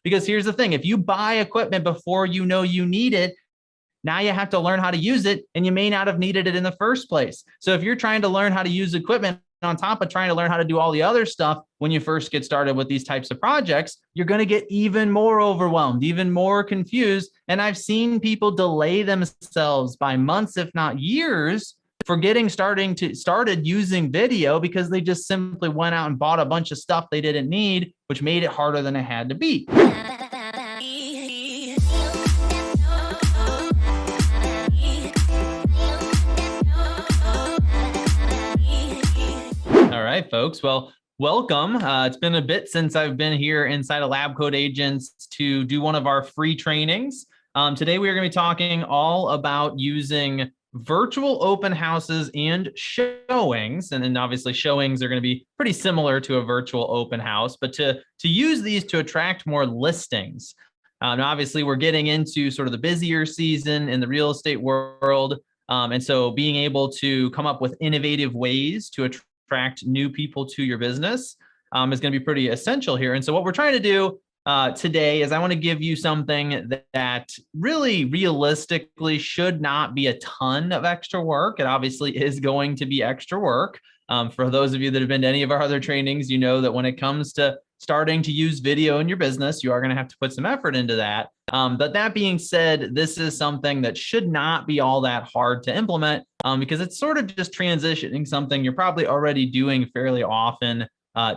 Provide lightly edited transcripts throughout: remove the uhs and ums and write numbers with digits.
Because here's the thing, if you buy equipment before you know you need it, now you have to learn how to use it, and you may not have needed it in the first place. So if you're trying to learn how to use equipment on top of trying to learn how to do all the other stuff when you first get started with these types of projects, you're going to get even more overwhelmed, even more confused. And I've seen people delay themselves by months, if not years, for started using video because they just simply went out and bought a bunch of stuff they didn't need, which made it harder than it had to be. All right, folks. Well, welcome. It's been a bit since I've been here inside of LabCoatAgents to do one of our free trainings. Today, we are going to be talking all about using virtual open houses and showings. And then obviously showings are going to be pretty similar to a virtual open house, but to use these to attract more listings. And obviously, we're getting into sort of the busier season in the real estate world. And so being able to come up with innovative ways to attract new people to your business is going to be pretty essential here. And so what we're trying to do today is I want to give you something that really realistically should not be a ton of extra work. It obviously is going to be extra work. For those of you that have been to any of our other trainings, you know that when it comes to starting to use video in your business, you are going to have to put some effort into that. But that being said, this is something that should not be all that hard to implement because it's sort of just transitioning something you're probably already doing fairly often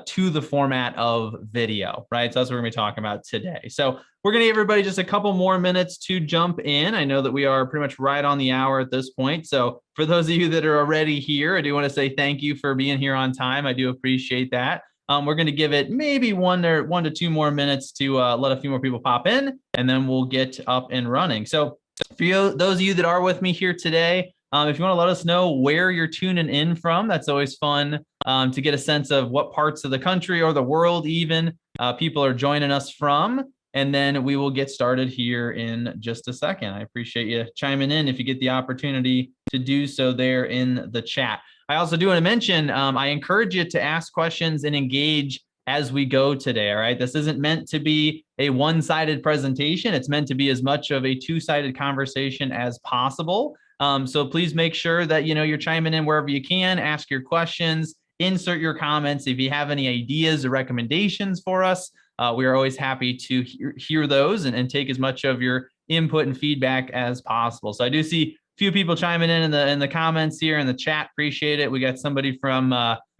to the format of video, right? So that's what we're going to be talking about today. So we're going to give everybody just a couple more minutes to jump in. I know that we are pretty much right on the hour at this point. So for those of you that are already here, I do want to say thank you for being here on time. I do appreciate that. We're going to give it maybe 1 to 2 more minutes to let a few more people pop in, and then we'll get up and running. So for those of you that are with me here today, if you want to let us know where you're tuning in from, that's always fun to get a sense of what parts of the country or the world even people are joining us from. And then we will get started here in just a second. I appreciate you chiming in if you get the opportunity to do so there in the chat. I also do want to mention, I encourage you to ask questions and engage as we go today, all right? This isn't meant to be a one-sided presentation. It's meant to be as much of a two-sided conversation as possible. So please make sure that you're chiming in wherever you can, ask your questions, insert your comments. If you have any ideas or recommendations for us, we are always happy to hear those and take as much of your input and feedback as possible. So I do see few people chiming in the comments here in the chat. Appreciate it. We got somebody from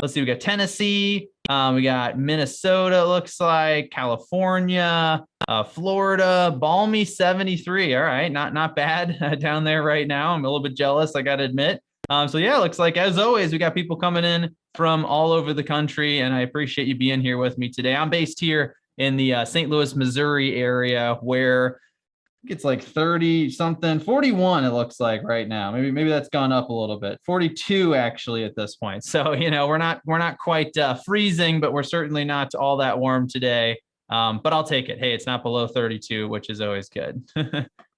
let's see, we got Tennessee, we got Minnesota, looks like California, Florida, balmy 73. All right, not bad down there right now. I'm a little bit jealous, I gotta admit. So yeah, looks like as always we got people coming in from all over the country, and I appreciate you being here with me today. I'm based here in the St. Louis, Missouri area, where it's like 30 something, 41 it looks like right now. Maybe that's gone up a little bit. 42 actually at this point. So we're not quite freezing, but we're certainly not all that warm today. But I'll take it. Hey, it's not below 32, which is always good.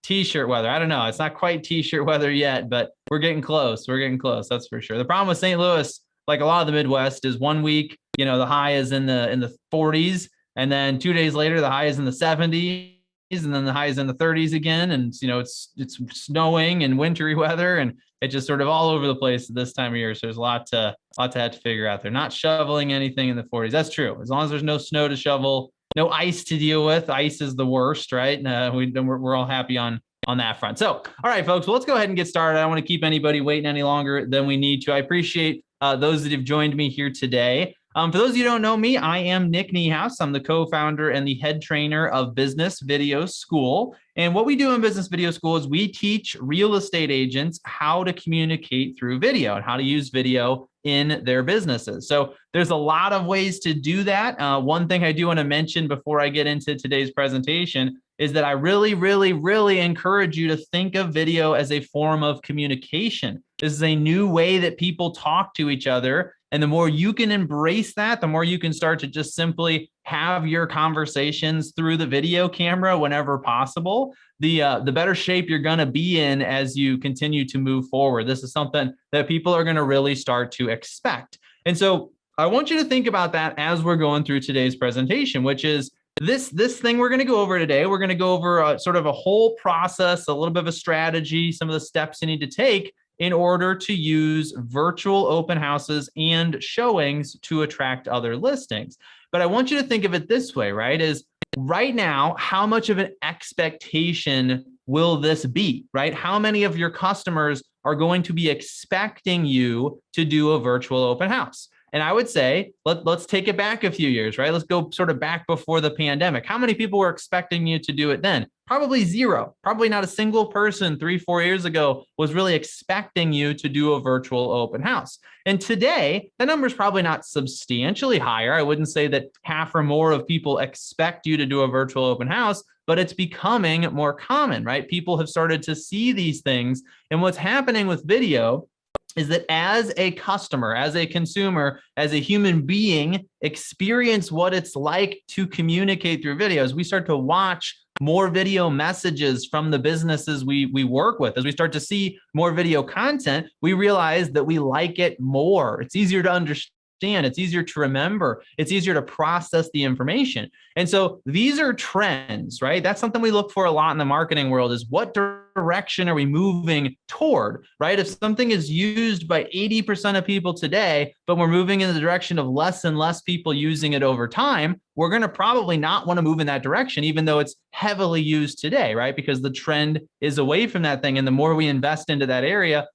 T-shirt weather. I don't know. It's not quite T-shirt weather yet, but we're getting close. We're getting close. That's for sure. The problem with St. Louis, like a lot of the Midwest, is 1 week, the high is in the 40s, and then 2 days later the high is in the 70s. And then the high is in the 30s again. And, it's snowing and wintry weather, and it's just sort of all over the place at this time of year. So there's a lot to have to figure out. They're not shoveling anything in the 40s. That's true. As long as there's no snow to shovel, no ice to deal with. Ice is the worst, right? We're all happy on that front. So, all right, folks, well, let's go ahead and get started. I don't want to keep anybody waiting any longer than we need to. I appreciate those that have joined me here today. For those of you who don't know me, I am Nick Niehaus. I'm the co-founder and the head trainer of Business Video School. And what we do in Business Video School is we teach real estate agents how to communicate through video and how to use video in their businesses. So there's a lot of ways to do that. One thing I do want to mention before I get into today's presentation is that I really, really, really encourage you to think of video as a form of communication. This is a new way that people talk to each other. And the more you can embrace that, the more you can start to just simply have your conversations through the video camera whenever possible, the better shape you're going to be in as you continue to move forward. This is something that people are going to really start to expect. And so I want you to think about that as we're going through today's presentation, which is this thing we're going to go over today, we're going to go over sort of a whole process, a little bit of a strategy, some of the steps you need to take in order to use virtual open houses and showings to attract other listings. But I want you to think of it this way, right? Is right now, how much of an expectation will this be, right? How many of your customers are going to be expecting you to do a virtual open house? And I would say, let's take it back a few years, right? Let's go sort of back before the pandemic. How many people were expecting you to do it then? Probably zero. Probably not a single person 3-4 years ago was really expecting you to do a virtual open house. And today, the number is probably not substantially higher. I wouldn't say that half or more of people expect you to do a virtual open house, but it's becoming more common, right? People have started to see these things. And what's happening with video is that as a customer, as a consumer, as a human being, experience what it's like to communicate through videos. We start to watch more video messages from the businesses we work with. As we start to see more video content, we realize that we like it more. It's easier to understand. It's easier to remember. It's easier to process the information. And so these are trends, right? That's something we look for a lot in the marketing world, is what direction are we moving toward, right? If something is used by 80% of people today, but we're moving in the direction of less and less people using it over time, we're going to probably not want to move in that direction, even though it's heavily used today, right? Because the trend is away from that thing. And the more we invest into that area,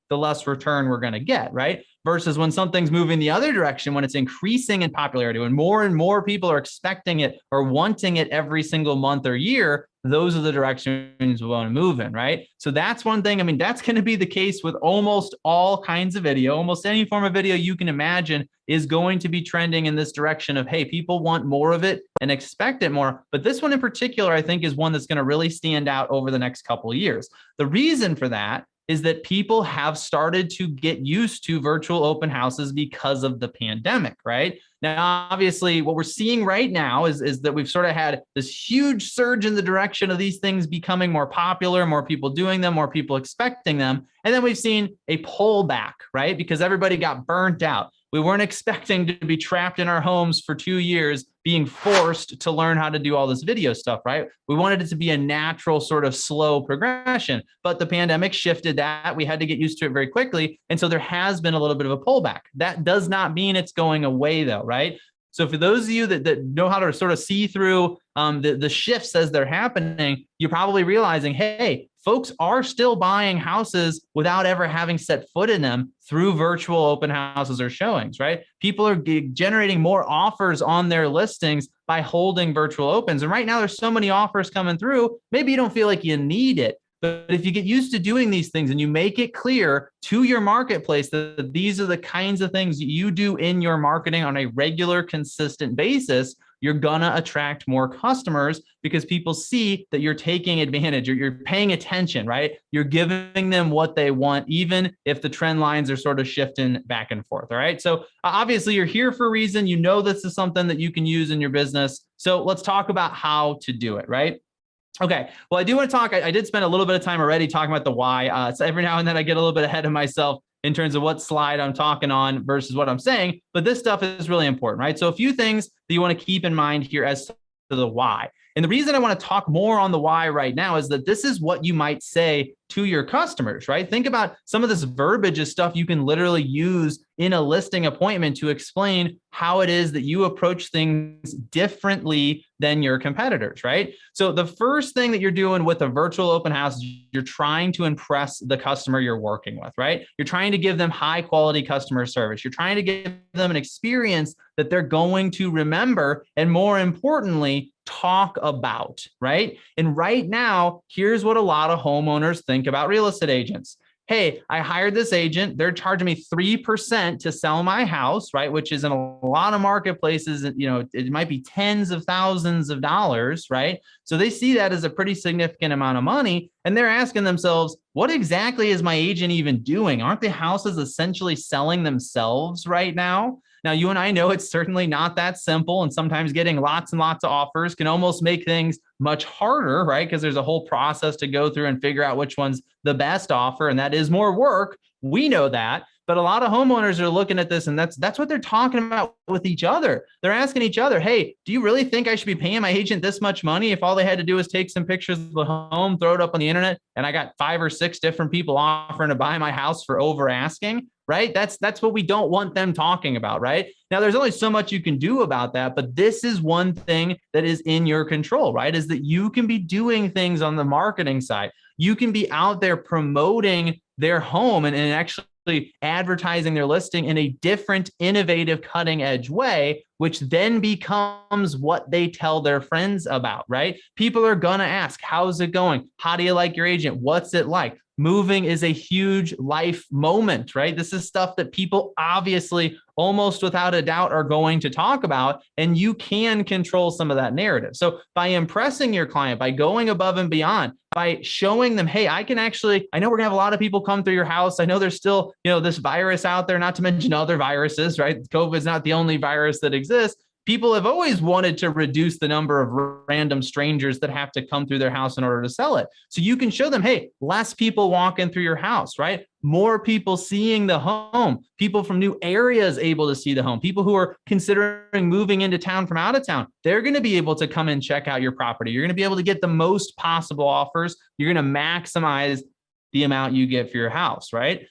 the less return we're going to get, right? Versus when something's moving the other direction, when it's increasing in popularity, when more and more people are expecting it or wanting it every single month or year, those are the directions we want to move in, right? So that's one thing. I mean, that's going to be the case with almost all kinds of video. Almost any form of video you can imagine is going to be trending in this direction of, hey, people want more of it and expect it more. But this one in particular, I think, is one that's going to really stand out over the next couple of years. The reason for that is that people have started to get used to virtual open houses because of the pandemic, right? Now, obviously, what we're seeing right now is that we've sort of had this huge surge in the direction of these things becoming more popular, more people doing them, more people expecting them. And then we've seen a pullback, right? Because everybody got burnt out. We weren't expecting to be trapped in our homes for 2 years, being forced to learn how to do all this video stuff, right? We wanted it to be a natural sort of slow progression, but the pandemic shifted that. We had to get used to it very quickly. And so there has been a little bit of a pullback. That does not mean it's going away though, right? So for those of you that know how to sort of see through the shifts as they're happening, you're probably realizing, hey, folks are still buying houses without ever having set foot in them through virtual open houses or showings, right? People are generating more offers on their listings by holding virtual opens. And right now there's so many offers coming through, maybe you don't feel like you need it. But if you get used to doing these things and you make it clear to your marketplace that these are the kinds of things you do in your marketing on a regular, consistent basis, you're going to attract more customers because people see that you're taking advantage, you're paying attention, right? You're giving them what they want, even if the trend lines are sort of shifting back and forth, all right? So obviously you're here for a reason. You know this is something that you can use in your business. So let's talk about how to do it, right? Okay, well, I do want to talk. I did spend a little bit of time already talking about the why. So every now and then I get a little bit ahead of myself in terms of what slide I'm talking on versus what I'm saying. But this stuff is really important, right? So a few things that you want to keep in mind here as to the why. And the reason I want to talk more on the why right now is that this is what you might say to your customers, right? Think about some of this verbiage is stuff you can literally use in a listing appointment to explain how it is that you approach things differently than your competitors, right? So the first thing that you're doing with a virtual open house is you're trying to impress the customer you're working with, right? You're trying to give them high quality customer service. You're trying to give them an experience that they're going to remember, and more importantly, talk about, right? And right now, here's what a lot of homeowners think about real estate agents. Hey, I hired this agent. They're charging me 3% to sell my house, right? Which is in a lot of marketplaces, you know, it might be tens of thousands of dollars, right? So they see that as a pretty significant amount of money. And they're asking themselves, what exactly is my agent even doing? Aren't the houses essentially selling themselves right now? Now, you and I know it's certainly not that simple. And sometimes getting lots and lots of offers can almost make things much harder, right? Because there's a whole process to go through and figure out which one's the best offer. And that is more work. We know that. But a lot of homeowners are looking at this, and that's what they're talking about with each other. They're asking each other, hey, do you really think I should be paying my agent this much money if all they had to do is take some pictures of the home, throw it up on the internet, and I got 5 or 6 different people offering to buy my house for over asking? Right? That's what we don't want them talking about, right? Now, there's only so much you can do about that, but this is one thing that is in your control, right? Is that you can be doing things on the marketing side. You can be out there promoting their home and actually advertising their listing in a different, innovative, cutting edge way, which then becomes what they tell their friends about, right? People are going to ask, how's it going? How do you like your agent? What's it like? Moving is a huge life moment, right? This is stuff that people obviously almost without a doubt are going to talk about, and you can control some of that narrative. So by impressing your client, by going above and beyond, by showing them, hey, I know we're gonna have a lot of people come through your house. I know there's still, this virus out there, not to mention other viruses, right? COVID is not the only virus that exists. People have always wanted to reduce the number of random strangers that have to come through their house in order to sell it. So you can show them, hey, less people walking through your house, right? More people seeing the home, people from new areas able to see the home, people who are considering moving into town from out of town. They're going to be able to come and check out your property. You're going to be able to get the most possible offers. You're going to maximize the amount you get for your house, right?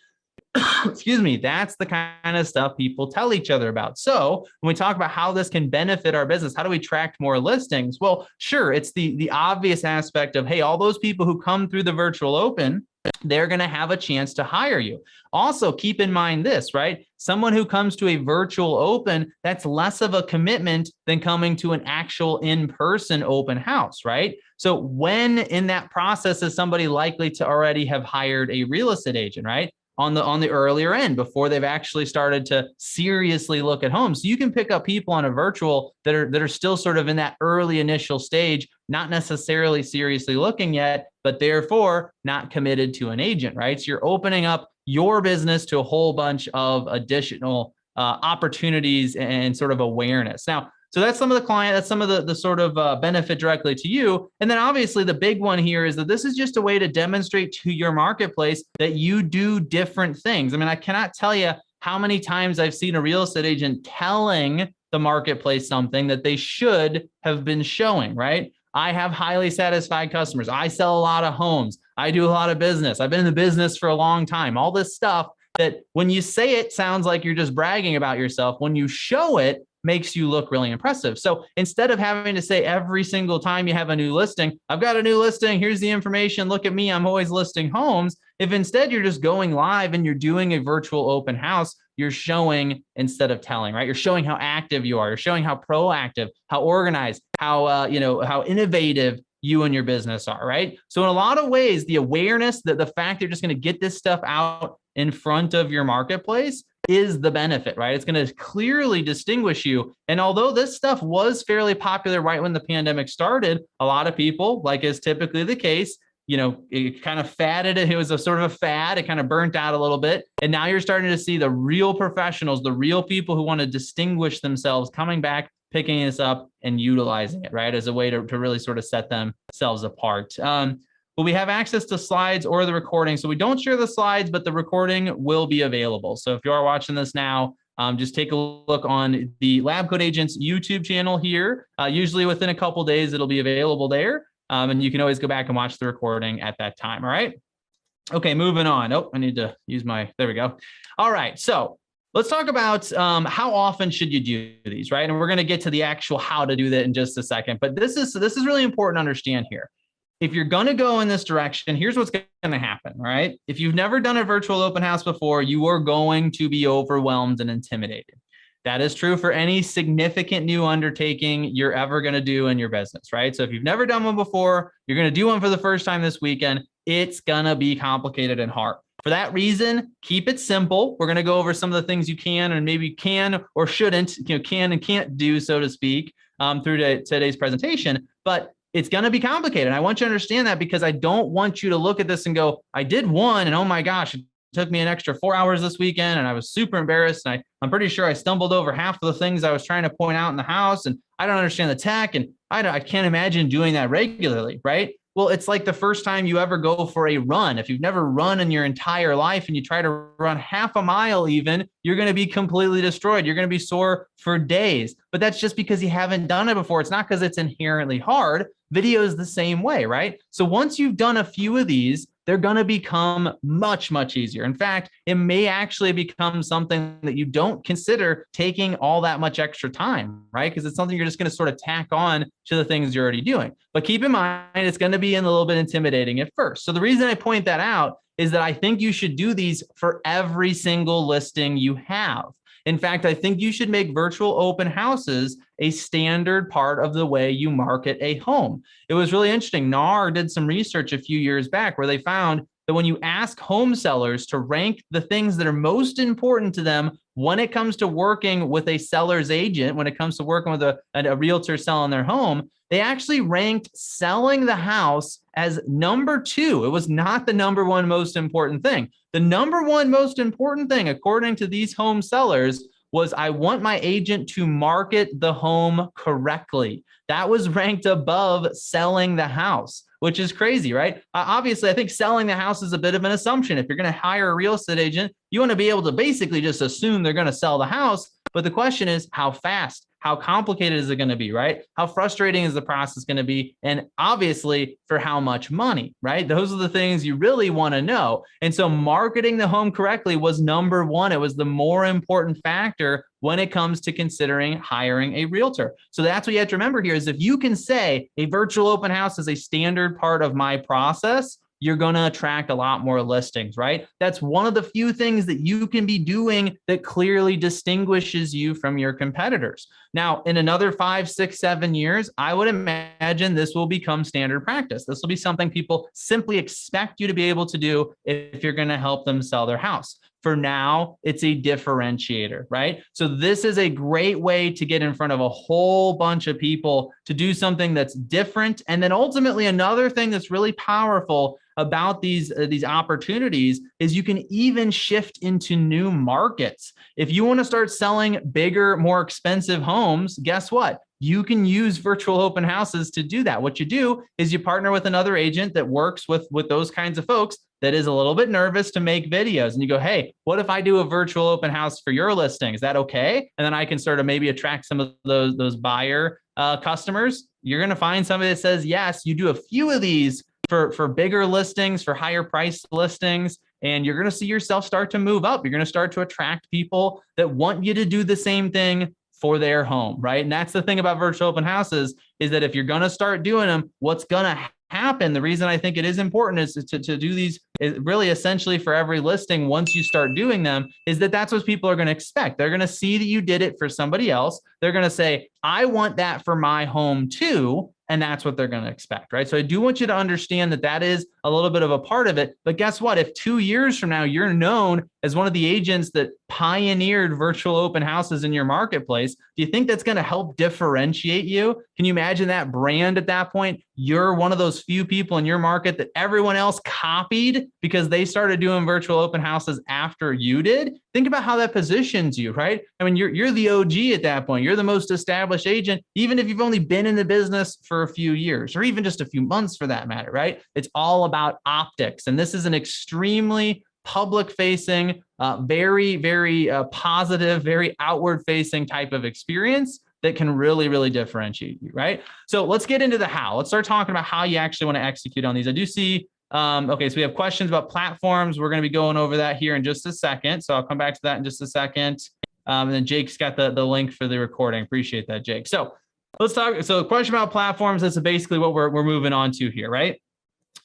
Excuse me, that's the kind of stuff people tell each other about. So when we talk about how this can benefit our business, how do we attract more listings? Well, sure, it's the obvious aspect of, hey, all those people who come through the virtual open, they're going to have a chance to hire you. Also, keep in mind this, right? Someone who comes to a virtual open, that's less of a commitment than coming to an actual in-person open house, right? So when in that process is somebody likely to already have hired a real estate agent, right? On the earlier end before they've actually started to seriously look at homes. So you can pick up people on a virtual that are still sort of in that early initial stage, not necessarily seriously looking yet, but therefore not committed to an agent, right? So you're opening up your business to a whole bunch of additional opportunities and sort of awareness. Now, so that's some of the sort of benefit directly to you. And then obviously the big one here is that this is just a way to demonstrate to your marketplace that you do different things. I mean, I cannot tell you how many times I've seen a real estate agent telling the marketplace something that they should have been showing, right? I have highly satisfied customers. I sell a lot of homes. I do a lot of business. I've been in the business for a long time. All this stuff that when you say it sounds like you're just bragging about yourself. When you show it, makes you look really impressive. So instead of having to say every single time you have a new listing, I've got a new listing, here's the information, look at me, I'm always listing homes. If instead you're just going live and you're doing a virtual open house, you're showing instead of telling, right? You're showing how active you are. You're showing how proactive, how organized, how innovative you and your business are, right? So in a lot of ways, the awareness that the fact that you're just going to get this stuff out in front of your marketplace is the benefit, right? It's going to clearly distinguish you. And although this stuff was fairly popular right when the pandemic started, a lot of people, like is typically the case, it kind of fadded. It was a sort of a fad. It kind of burnt out a little bit. And now you're starting to see the real professionals, the real people who want to distinguish themselves coming back, picking this up and utilizing it, right? As a way to really sort of set themselves apart. But we have access to slides or the recording. So we don't share the slides, but the recording will be available. So if you are watching this now, just take a look on the LabCoatAgents YouTube channel here. Usually within a couple days, it'll be available there. And you can always go back and watch the recording at that time. All right. Okay, moving on. Oh, I need to use there we go. All right. So let's talk about how often should you do these, right? And we're going to get to the actual how to do that in just a second. But this is really important to understand here. If you're going to go in this direction, here's what's going to happen, right? If you've never done a virtual open house before, you are going to be overwhelmed and intimidated. That is true for any significant new undertaking you're ever going to do in your business, right? So if you've never done one before, you're going to do one for the first time this weekend, it's going to be complicated and hard. For that reason, keep it simple. We're going to go over some of the things you can and maybe can or shouldn't, can and can't do, so to speak, through today's presentation. But it's going to be complicated. I want you to understand that because I don't want you to look at this and go, I did one and oh my gosh, it took me an extra 4 hours this weekend and I was super embarrassed. And I'm pretty sure I stumbled over half of the things I was trying to point out in the house and I don't understand the tech and I can't imagine doing that regularly, right? Well, it's like the first time you ever go for a run. If you've never run in your entire life and you try to run half a mile even, you're going to be completely destroyed. You're going to be sore for days. But that's just because you haven't done it before. It's not because it's inherently hard. Video is the same way, right? So once you've done a few of these, they're going to become much, much easier. In fact, it may actually become something that you don't consider taking all that much extra time, right? Because it's something you're just going to sort of tack on to the things you're already doing. But keep in mind, it's going to be a little bit intimidating at first. So the reason I point that out is that I think you should do these for every single listing you have. In fact, I think you should make virtual open houses a standard part of the way you market a home. It was really interesting. NAR did some research a few years back where they found that when you ask home sellers to rank the things that are most important to them when it comes to working with a seller's agent, when it comes to working with a realtor selling their home, they actually ranked selling the house as number 2. It was not the number 1 most important thing. The number 1 most important thing, according to these home sellers, was I want my agent to market the home correctly. That was ranked above selling the house, which is crazy, right? Obviously, I think selling the house is a bit of an assumption. If you're going to hire a real estate agent, you want to be able to basically just assume they're going to sell the house. But the question is, how fast? How complicated is it going to be, right? How frustrating is the process going to be? And obviously, for how much money, right? Those are the things you really want to know. And so marketing the home correctly was number 1. It was the more important factor when it comes to considering hiring a realtor. So that's what you have to remember here is if you can say a virtual open house is a standard part of my process, you're going to attract a lot more listings, right? That's one of the few things that you can be doing that clearly distinguishes you from your competitors. Now, in another 5, 6, 7 years, I would imagine this will become standard practice. This will be something people simply expect you to be able to do if you're going to help them sell their house. For now, it's a differentiator, right? So this is a great way to get in front of a whole bunch of people to do something that's different. And then ultimately, another thing that's really powerful about these opportunities is you can even shift into new markets. If you want to start selling bigger, more expensive homes, guess what? You can use virtual open houses to do that. What you do is you partner with another agent that works with those kinds of folks that is a little bit nervous to make videos. And you go, hey, what if I do a virtual open house for your listing? Is that okay? And then I can sort of maybe attract some of those buyer customers. You're going to find somebody that says, yes, you do a few of these for bigger listings, for higher priced listings, and you're going to see yourself start to move up. You're going to start to attract people that want you to do the same thing for their home, right? And that's the thing about virtual open houses is that if you're going to start doing them, what's going to happen, the reason I think it is important is to do these really essentially for every listing. Once you start doing them is that's what people are going to expect. They're going to see that you did it for somebody else. They're going to say, I want that for my home too. And that's what they're going to expect, right? So I do want you to understand that is a little bit of a part of it. But guess what? If 2 years from now, you're known as one of the agents that pioneered virtual open houses in your marketplace, do you think that's going to help differentiate you? Can you imagine that brand at that point? You're one of those few people in your market that everyone else copied because they started doing virtual open houses after you did. Think about how that positions you, right? I mean, you're the OG at that point. You're the most established agent, even if you've only been in the business for a few years or even just a few months for that matter, right? It's all about optics. And this is an extremely public-facing, very, very positive, very outward-facing type of experience that can really, really differentiate you, right? So let's get into the how. Let's start talking about how you actually want to execute on these. I do see, okay, so we have questions about platforms. We're going to be going over that here in just a second. So I'll come back to that in just a second. And then Jake's got the link for the recording. Appreciate that, Jake. So let's talk. So the question about platforms, that's basically what we're moving on to here, right?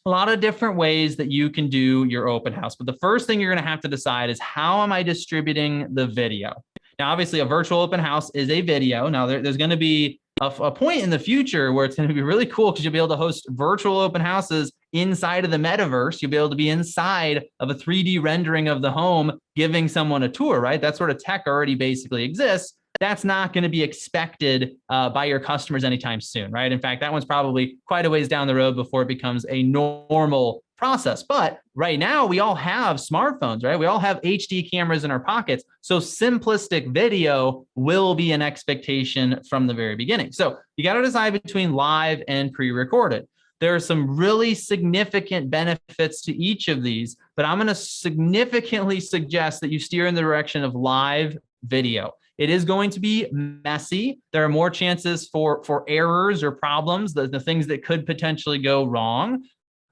A lot of different ways that you can do your open house. But the first thing you're going to have to decide is how am I distributing the video? Now, obviously, a virtual open house is a video. Now, there's going to be a point in the future where it's going to be really cool because you'll be able to host virtual open houses inside of the metaverse. You'll be able to be inside of a 3D rendering of the home, giving someone a tour, right? That sort of tech already basically exists. That's not going to be expected by your customers anytime soon, right? In fact, that one's probably quite a ways down the road before it becomes a normal process. But right now, we all have smartphones, right? We all have HD cameras in our pockets. So simplistic video will be an expectation from the very beginning. So you got to decide between live and pre-recorded. There are some really significant benefits to each of these, but I'm going to significantly suggest that you steer in the direction of live video. It is going to be messy. There are more chances for errors or problems, the things that could potentially go wrong.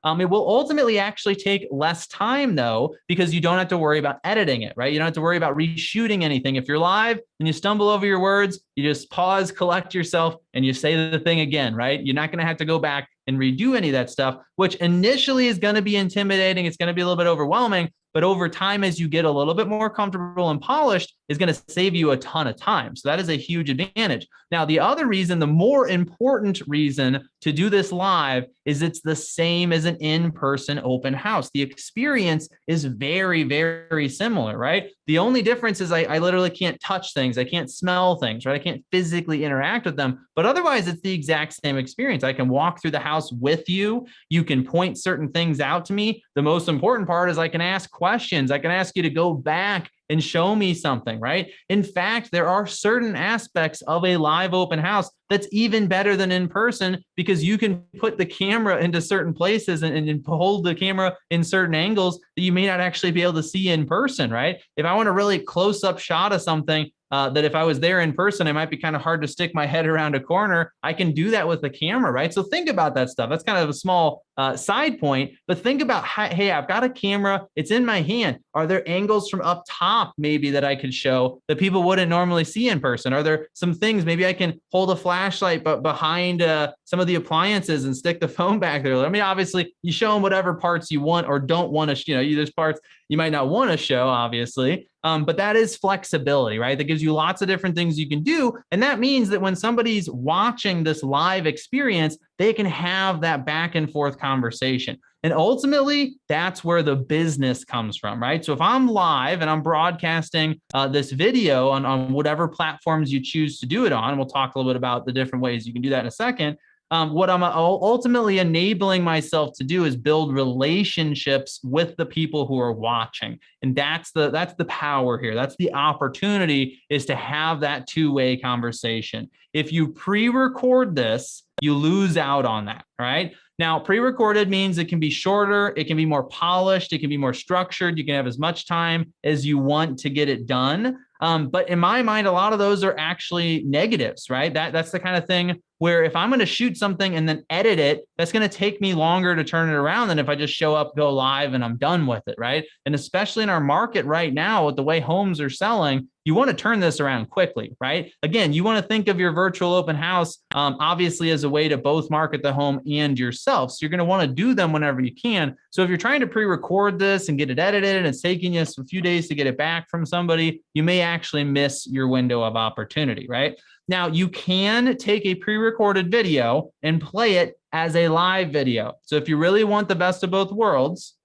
It will ultimately actually take less time, though, because you don't have to worry about editing it, right? You don't have to worry about reshooting anything. If you're live and you stumble over your words, you just pause, collect yourself, and you say the thing again, right? You're not going to have to go back and redo any of that stuff, which initially is going to be intimidating. It's going to be a little bit overwhelming, but over time, as you get a little bit more comfortable and polished, is going to save you a ton of time. So that is a huge advantage. Now, the other reason, the more important reason to do this live is it's the same as an in-person open house. The experience is very, very similar, right? The only difference is I literally can't touch things. I can't smell things, right? I can't physically interact with them, but otherwise it's the exact same experience. I can walk through the house with you. You can point certain things out to me. The most important part is I can ask questions. I can ask you to go back and show me something, right? In fact, there are certain aspects of a live open house that's even better than in person, because you can put the camera into certain places and hold the camera in certain angles that you may not actually be able to see in person, right? If I want a really close-up shot of something, that if I was there in person, it might be kind of hard to stick my head around a corner. I can do that with the camera, right? So think about that stuff. That's kind of a small side point, but think about, hey, I've got a camera. It's in my hand. Are there angles from up top maybe that I could show that people wouldn't normally see in person? Are there some things, maybe I can hold a flashlight but behind some of the appliances and stick the phone back there? I mean, obviously you show them whatever parts you want or don't want to, there's parts you might not want to show, obviously. But that is flexibility, right? That gives you lots of different things you can do. And that means that when somebody's watching this live experience, they can have that back and forth conversation. And ultimately, that's where the business comes from, right? So if I'm live and I'm broadcasting this video on whatever platforms you choose to do it on, we'll talk a little bit about the different ways you can do that in a second. What I'm ultimately enabling myself to do is build relationships with the people who are watching. And that's the power here. That's the opportunity, is to have that two-way conversation. If you pre-record this, you lose out on that, right? Now, pre-recorded means it can be shorter, it can be more polished, it can be more structured. You can have as much time as you want to get it done. But in my mind, a lot of those are actually negatives, right? That's the kind of thing where if I'm going to shoot something and then edit it, that's going to take me longer to turn it around than if I just show up, go live, and I'm done with it, right? And especially in our market right now, with the way homes are selling, you want to turn this around quickly, right? Again, you want to think of your virtual open house, obviously, as a way to both market the home and yourself. So you're going to want to do them whenever you can. So if you're trying to pre-record this and get it edited, and it's taking you a few days to get it back from somebody, you may actually miss your window of opportunity, right? Now, you can take a pre-recorded video and play it as a live video. So if you really want the best of both worlds,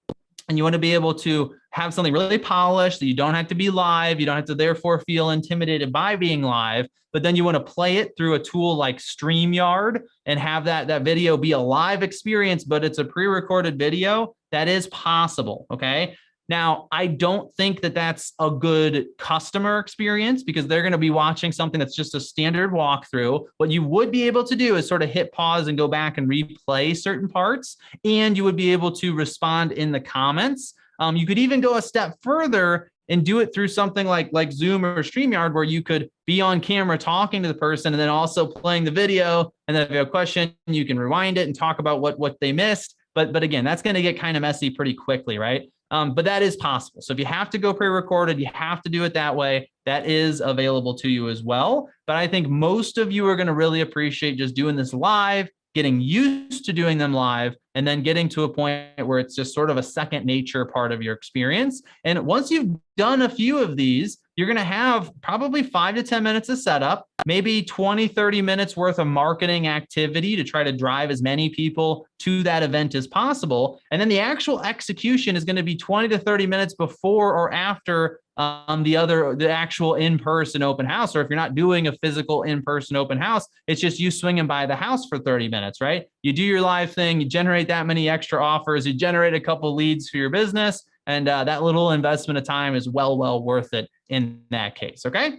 and you want to be able to have something really polished, that you don't have to be live, you don't have to therefore feel intimidated by being live, but then you want to play it through a tool like Streamyard and have that video be a live experience, but it's a pre-recorded video, that is possible, okay? Now, I don't think that that's a good customer experience, because they're going to be watching something that's just a standard walkthrough. What you would be able to do is sort of hit pause and go back and replay certain parts, and you would be able to respond in the comments. You could even go a step further and do it through something like Zoom or StreamYard, where you could be on camera talking to the person and then also playing the video. And then if you have a question, you can rewind it and talk about what they missed. But again, that's going to get kind of messy pretty quickly, right? But that is possible. So if you have to go pre-recorded, you have to do it that way. That is available to you as well. But I think most of you are going to really appreciate just doing this live, getting used to doing them live, and then getting to a point where it's just sort of a second nature part of your experience. And once you've done a few of these, you're going to have probably 5 to 10 minutes of setup, maybe 20, 30 minutes worth of marketing activity to try to drive as many people to that event as possible. And then the actual execution is going to be 20 to 30 minutes before or after the actual in-person open house. Or if you're not doing a physical in-person open house, it's just you swinging by the house for 30 minutes, right? You do your live thing, you generate that many extra offers, you generate a couple leads for your business, and that little investment of time is well worth it in that case, okay?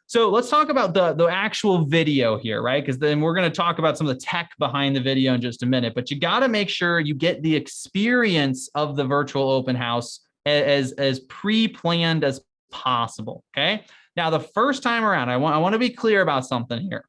So let's talk about the actual video here, right? Because then we're going to talk about some of the tech behind the video in just a minute. But you got to make sure you get the experience of the virtual open house as pre-planned as possible. Okay. Now, the first time around, I want to be clear about something here.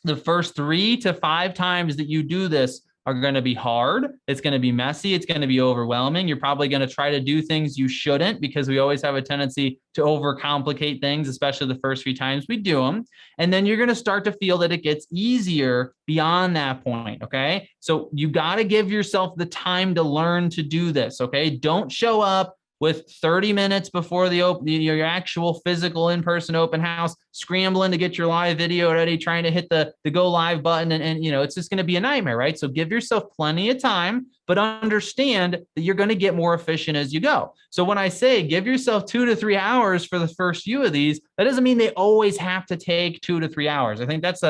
The first 3 to 5 times that you do this are going to be hard. It's going to be messy. It's going to be overwhelming. You're probably going to try to do things you shouldn't, because we always have a tendency to overcomplicate things, especially the first few times we do them. And then you're going to start to feel that it gets easier beyond that point. Okay. So you got to give yourself the time to learn to do this. Okay. Don't show up with 30 minutes before your actual physical in-person open house, scrambling to get your live video ready, trying to hit the go live button. And it's just going to be a nightmare, right? So give yourself plenty of time, but understand that you're going to get more efficient as you go. So when I say give yourself 2 to 3 hours for the first few of these, that doesn't mean they always have to take 2 to 3 hours. I think that's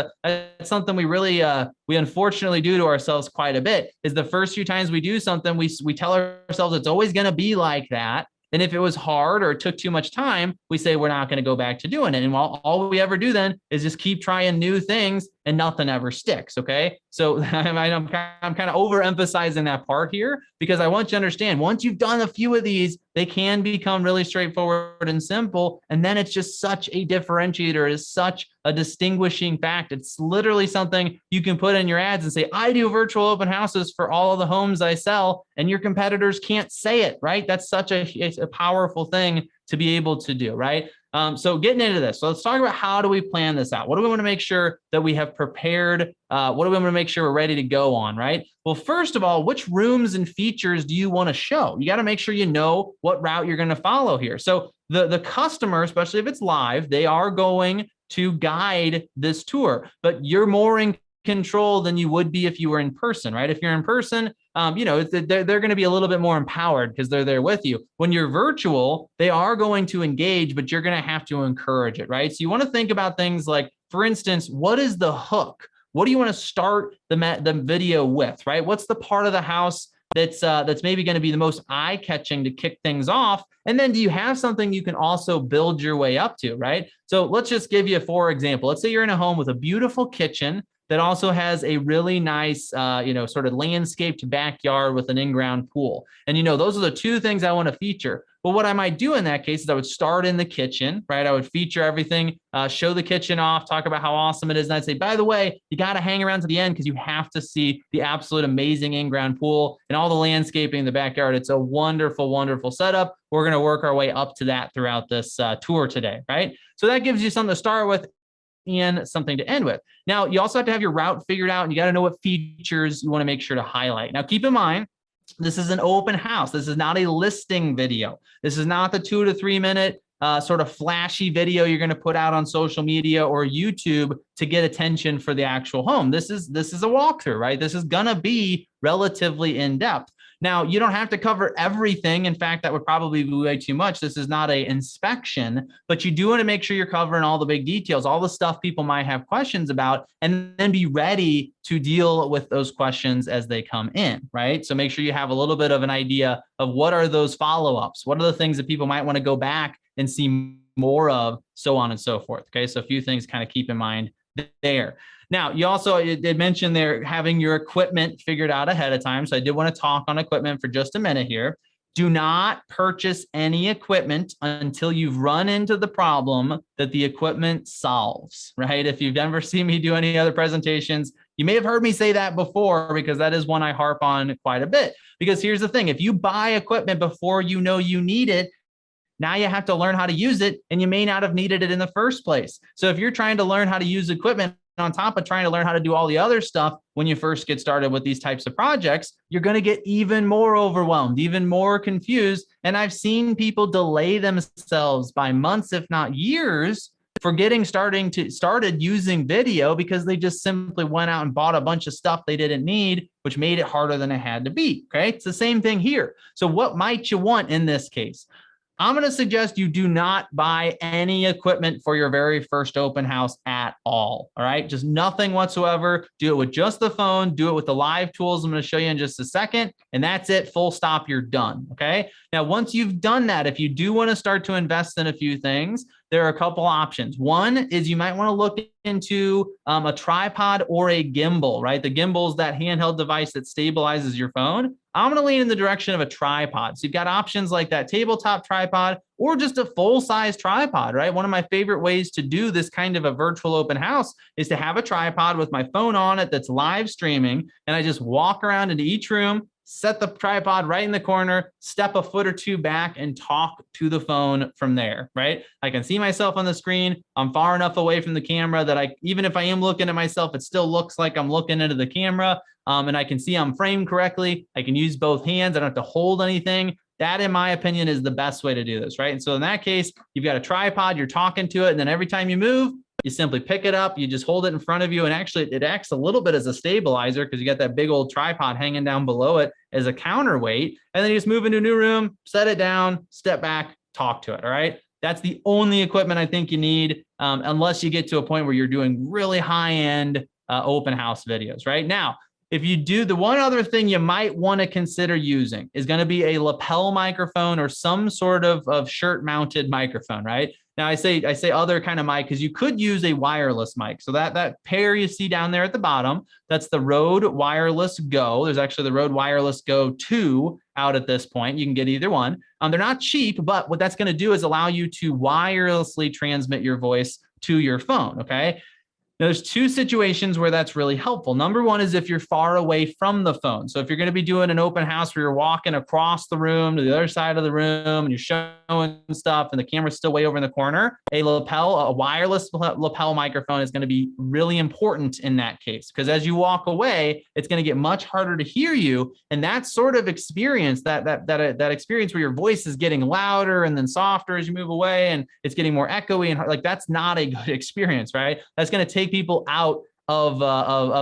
something we really, we unfortunately do to ourselves quite a bit, is the first few times we do something, we tell ourselves it's always going to be like that. And if it was hard or it took too much time, we say we're not going to go back to doing it. And while all we ever do then is just keep trying new things and nothing ever sticks. Okay. So I'm kind of overemphasizing that part here, because I want you to understand, once you've done a few of these, they can become really straightforward and simple. And then it's just such a differentiator, is such a distinguishing fact. It's literally something you can put in your ads and say, I do virtual open houses for all of the homes I sell, and your competitors can't say it, right? That's such a powerful thing to be able to do, right? So getting into this, so let's talk about, how do we plan this out? What do we want to make sure that we have prepared? What do we want to make sure we're ready to go on, right? Well, first of all, which rooms and features do you want to show? You got to make sure you know what route you're going to follow here. So the customer, especially if it's live, they are going to guide this tour, but you're more in control than you would be if you were in person, right? If you're in person, they're going to be a little bit more empowered because they're there with you. When you're virtual, they are going to engage, but you're going to have to encourage it, right? So you want to think about things like, for instance, what is the hook? What do you want to start the video with, right? What's the part of the house that's maybe going to be the most eye-catching to kick things off? And then do you have something you can also build your way up to, right? So let's just give you for example. Let's say you're in a home with a beautiful kitchen that also has a really nice, sort of landscaped backyard with an in-ground pool. And, those are the 2 things I want to feature. But what I might do in that case is I would start in the kitchen, right? I would feature everything, show the kitchen off, talk about how awesome it is. And I'd say, by the way, you got to hang around to the end because you have to see the absolute amazing in-ground pool and all the landscaping in the backyard. It's a wonderful, wonderful setup. We're going to work our way up to that throughout this tour today, right? So that gives you something to start with and something to end with. Now, you also have to have your route figured out, and you got to know what features you want to make sure to highlight. Now, keep in mind, this is an open house. This is not a listing video. This is not the 2 to 3 minute sort of flashy video you're going to put out on social media or YouTube to get attention for the actual home. This is a walkthrough, right? This is going to be relatively in-depth. Now, you don't have to cover everything. In fact, that would probably be way too much. This is not an inspection, but you do want to make sure you're covering all the big details, all the stuff people might have questions about, and then be ready to deal with those questions as they come in, right? So make sure you have a little bit of an idea of what are those follow-ups? What are the things that people might want to go back and see more of, so on and so forth. Okay, so a few things kind of keep in mind there. Now, you also did mention there having your equipment figured out ahead of time. So I did want to talk on equipment for just a minute here. Do not purchase any equipment until you've run into the problem that the equipment solves, right? If you've ever seen me do any other presentations, you may have heard me say that before, because that is one I harp on quite a bit. Because here's the thing, if you buy equipment before you know you need it, now you have to learn how to use it, and you may not have needed it in the first place. So if you're trying to learn how to use equipment on top of trying to learn how to do all the other stuff when you first get started with these types of projects, you're going to get even more overwhelmed, even more confused. And I've seen people delay themselves by months, if not years, for getting started using video because they just simply went out and bought a bunch of stuff they didn't need, which made it harder than it had to be. Okay, it's the same thing here. So what might you want in this case? I'm going to suggest you do not buy any equipment for your very first open house at all. All right. Just nothing whatsoever. Do it with just the phone. Do it with the live tools I'm going to show you in just a second. And that's it. Full stop. You're done. Okay. Now, once you've done that, if you do want to start to invest in a few things, there are a couple options. One is you might want to look into a tripod or a gimbal, right? The gimbal is that handheld device that stabilizes your phone. I'm going to lean in the direction of a tripod. So you've got options like that tabletop tripod or just a full-size tripod, right? One of my favorite ways to do this kind of a virtual open house is to have a tripod with my phone on it that's live streaming, and I just walk around into each room, set the tripod right in the corner, step a foot or two back, and talk to the phone from there, right? I can see myself on the screen. I'm far enough away from the camera that even if I am looking at myself, it still looks like I'm looking into the camera. And I can see I'm framed correctly. I can use both hands. I don't have to hold anything. That, in my opinion, is the best way to do this, right? And so in that case, you've got a tripod, you're talking to it, and then every time you move, you simply pick it up, you just hold it in front of you, and actually it acts a little bit as a stabilizer because you got that big old tripod hanging down below it as a counterweight, and then you just move into a new room, set it down, step back, talk to it, all right? That's the only equipment I think you need, unless you get to a point where you're doing really high-end open house videos, right? Now, if you do, the one other thing you might want to consider using is going to be a lapel microphone or some sort of shirt-mounted microphone, right? Now, I say other kind of mic because you could use a wireless mic. So that pair you see down there at the bottom, that's the Rhode Wireless Go. There's actually the Rhode Wireless Go 2 out at this point. You can get either one. They're not cheap, but what that's going to do is allow you to wirelessly transmit your voice to your phone, okay? Now, there's two situations where that's really helpful. Number one is if you're far away from the phone. So if you're going to be doing an open house where you're walking across the room to the other side of the room and you're showing stuff and the camera's still way over in the corner, a wireless lapel microphone is going to be really important in that case, because as you walk away, it's going to get much harder to hear you. And that sort of experience, that experience where your voice is getting louder and then softer as you move away and it's getting more echoey and like that's not a good experience, right? That's going to take people out of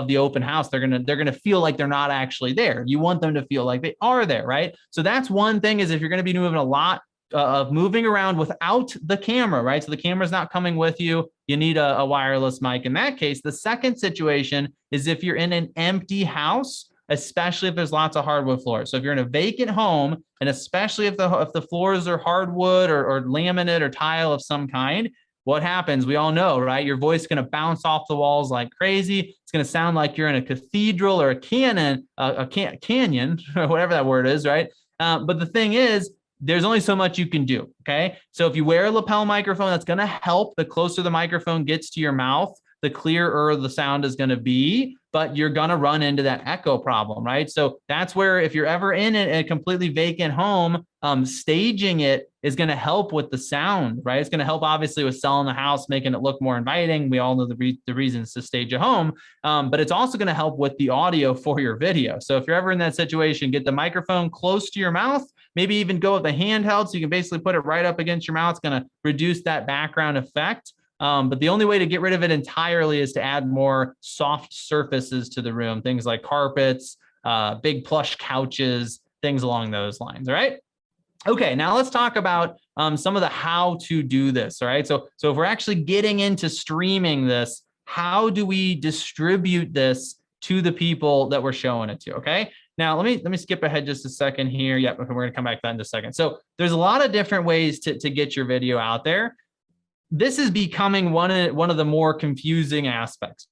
the open house. They're gonna feel like they're not actually there. You want them to feel like they are there, right? So that's one thing, is if you're going to be moving a lot of moving around without the camera, right? So the camera's not coming with you. You need a wireless mic in that case. The second situation is if you're in an empty house, especially if there's lots of hardwood floors. So if you're in a vacant home, and especially if the floors are hardwood or laminate or tile of some kind, what happens? We all know, right? Your voice is going to bounce off the walls like crazy. It's going to sound like you're in a cathedral or a canyon, whatever that word is, right? But the thing is, there's only so much you can do, okay? So if you wear a lapel microphone, that's going to help. The closer the microphone gets to your mouth, the clearer the sound is going to be, but you're going to run into that echo problem, right? So that's where if you're ever in a completely vacant home, staging it is going to help with the sound, right? It's going to help obviously with selling the house, making it look more inviting. We all know the reasons to stage a home, but it's also going to help with the audio for your video. So if you're ever in that situation, get the microphone close to your mouth, maybe even go with a handheld so you can basically put it right up against your mouth. It's going to reduce that background effect. But the only way to get rid of it entirely is to add more soft surfaces to the room, things like carpets, big plush couches, things along those lines. All right. Okay, now let's talk about some of the how to do this. All right. So if we're actually getting into streaming this, how do we distribute this to the people that we're showing it to? Okay. Now let me skip ahead just a second here. Yep. Okay, we're gonna come back to that in a second. So there's a lot of different ways to get your video out there. This is becoming one of the more confusing aspects,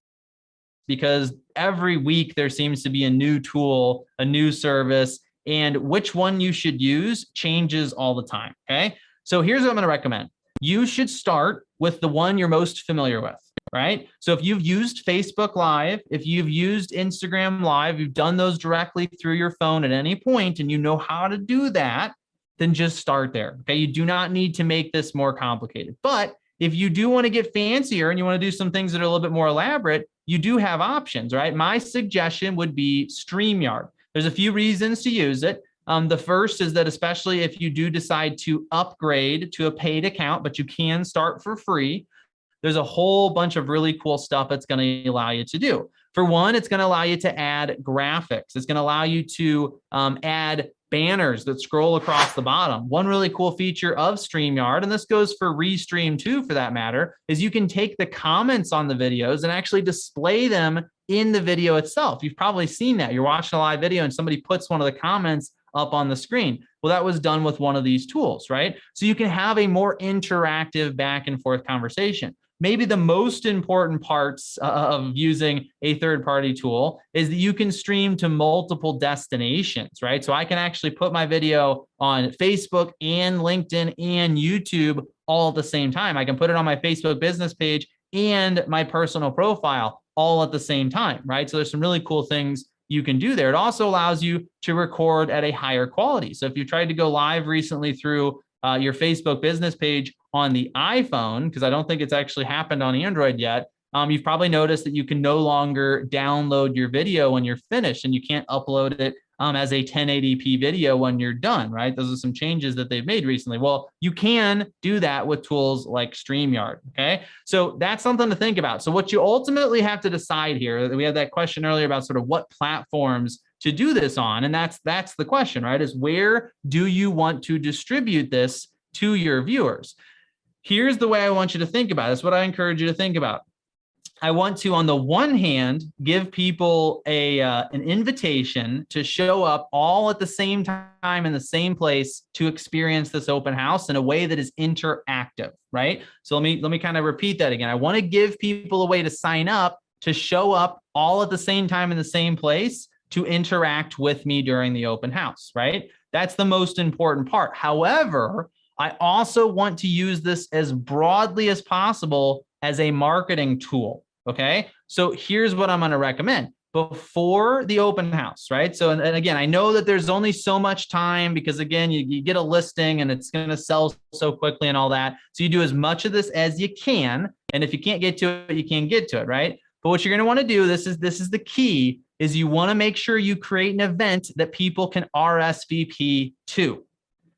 because every week there seems to be a new tool, a new service, and which one you should use changes all the time, okay? So here's what I'm gonna recommend. You should start with the one you're most familiar with, right? So if you've used Facebook Live, if you've used Instagram Live, you've done those directly through your phone at any point and you know how to do that, then just start there, okay? You do not need to make this more complicated. But if you do want to get fancier and you want to do some things that are a little bit more elaborate, you do have options, right? My suggestion would be Streamyard. There's a few reasons to use it. The first is that especially if you do decide to upgrade to a paid account, but you can start for free, there's a whole bunch of really cool stuff it's going to allow you to do. For one, it's going to allow you to add graphics. It's going to allow you to add banners that scroll across the bottom. One really cool feature of StreamYard, and this goes for Restream too for that matter, is you can take the comments on the videos and actually display them in the video itself. You've probably seen that. You're watching a live video and somebody puts one of the comments up on the screen. Well, that was done with one of these tools, right? So you can have a more interactive back and forth conversation. Maybe the most important parts of using a third-party tool is that you can stream to multiple destinations, right? So I can actually put my video on Facebook and LinkedIn and YouTube all at the same time. I can put it on my Facebook business page and my personal profile all at the same time, right? So there's some really cool things you can do there. It also allows you to record at a higher quality. So if you tried to go live recently through your Facebook business page on the iPhone, because I don't think it's actually happened on Android yet, you've probably noticed that you can no longer download your video when you're finished, and you can't upload it as a 1080p video when you're done, right? Those are some changes that they've made recently. Well, you can do that with tools like Streamyard, okay? So that's something to think about. So what you ultimately have to decide here, we had that question earlier about sort of what platforms to do this on, and that's the question, right? Is where do you want to distribute this to your viewers? Here's the way I want you to think about it. That's what I encourage you to think about. I want to, on the one hand, give people an invitation to show up all at the same time in the same place to experience this open house in a way that is interactive, right? So let me kind of repeat that again. I want to give people a way to sign up, to show up all at the same time in the same place to interact with me during the open house, right? That's the most important part. However, I also want to use this as broadly as possible as a marketing tool. Okay, so here's what I'm going to recommend before the open house, right? So, and again, I know that there's only so much time because, again, you get a listing and it's going to sell so quickly and all that. So you do as much of this as you can. And if you can't get to it, you can't get to it, right? But what you're going to want to do, this is the key, is you want to make sure you create an event that people can RSVP to.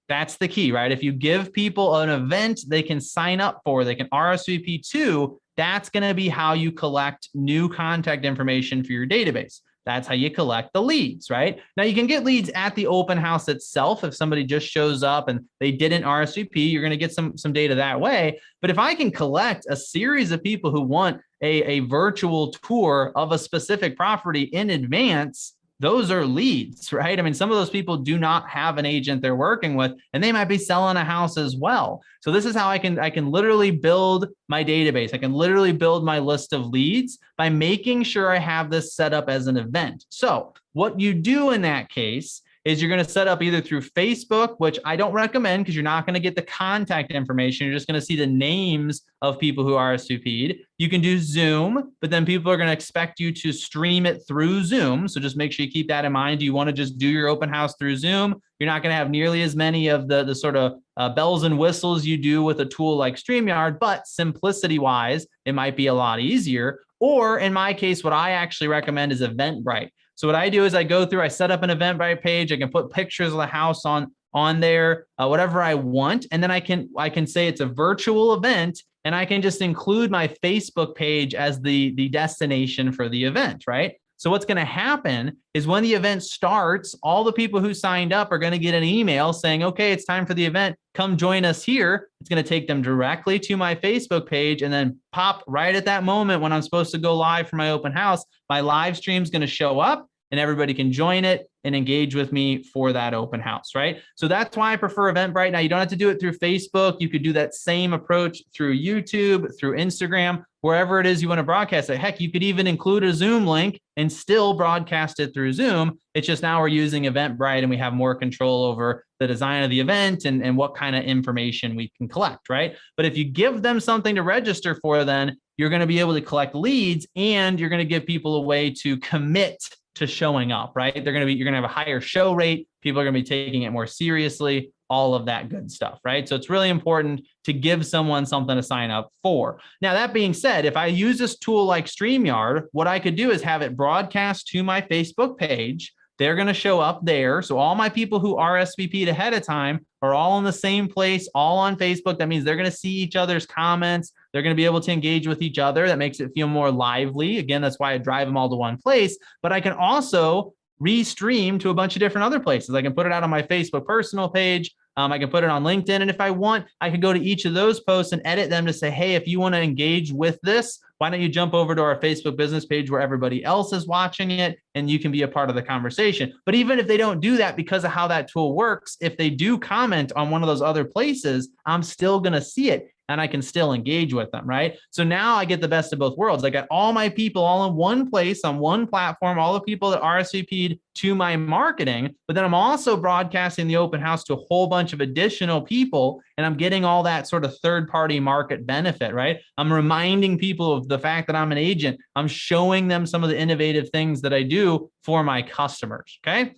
That's the key, right? If you give people an event they can sign up for, they can RSVP to, that's going to be how you collect new contact information for your database. That's how you collect the leads, right? Now, you can get leads at the open house itself. If somebody just shows up and they didn't RSVP, you're going to get some data that way. But if I can collect a series of people who want a virtual tour of a specific property in advance, those are leads, right? I mean, some of those people do not have an agent they're working with, and they might be selling a house as well. So this is how I can literally build my database. I can literally build my list of leads by making sure I have this set up as an event. So what you do in that case is you're going to set up either through Facebook, which I don't recommend because you're not going to get the contact information. You're just going to see the names of people who RSVP'd. You can do Zoom, but then people are going to expect you to stream it through Zoom. So just make sure you keep that in mind. Do you want to just do your open house through Zoom? You're not going to have nearly as many of the sort of bells and whistles you do with a tool like StreamYard, but simplicity-wise, it might be a lot easier. Or in my case, what I actually recommend is Eventbrite. So what I do is I go through, I set up an Eventbrite page. I can put pictures of the house on there, whatever I want. And then I can say it's a virtual event, and I can just include my Facebook page as the destination for the event, right? So what's going to happen is when the event starts, all the people who signed up are going to get an email saying, okay, it's time for the event. Come join us here. It's going to take them directly to my Facebook page, and then pop right at that moment when I'm supposed to go live for my open house, my live stream is going to show up and everybody can join it and engage with me for that open house, right? So that's why I prefer Eventbrite. Now, you don't have to do it through Facebook. You could do that same approach through YouTube, through Instagram, wherever it is you want to broadcast it. Heck, you could even include a Zoom link and still broadcast it through Zoom. It's just now we're using Eventbrite and we have more control over the design of the event and what kind of information we can collect, right? But if you give them something to register for, then you're going to be able to collect leads and you're going to give people a way to commit to showing up, right? You're going to have a higher show rate. People are going to be taking it more seriously, all of that good stuff, right? So it's really important to give someone something to sign up for. Now, that being said, if I use this tool like StreamYard, what I could do is have it broadcast to my Facebook page. They're going to show up there. So all my people who RSVP'd ahead of time are all in the same place, all on Facebook. That means they're going to see each other's comments. They're going to be able to engage with each other. That makes it feel more lively. Again, that's why I drive them all to one place. But I can also restream to a bunch of different other places. I can put it out on my Facebook personal page. I can put it on LinkedIn. And if I want, I can go to each of those posts and edit them to say, hey, if you want to engage with this why don't you jump over to our Facebook business page where everybody else is watching it and you can be a part of the conversation. But even if they don't do that, because of how that tool works, if they do comment on one of those other places, I'm still going to see it and I can still engage with them, right? So now I get the best of both worlds. I got all my people all in one place on one platform, all the people that RSVP'd to my marketing, but then I'm also broadcasting the open house to a whole bunch of additional people, and I'm getting all that sort of third-party market benefit, right? I'm reminding people of the fact that I'm an agent. I'm showing them some of the innovative things that I do for my customers, okay?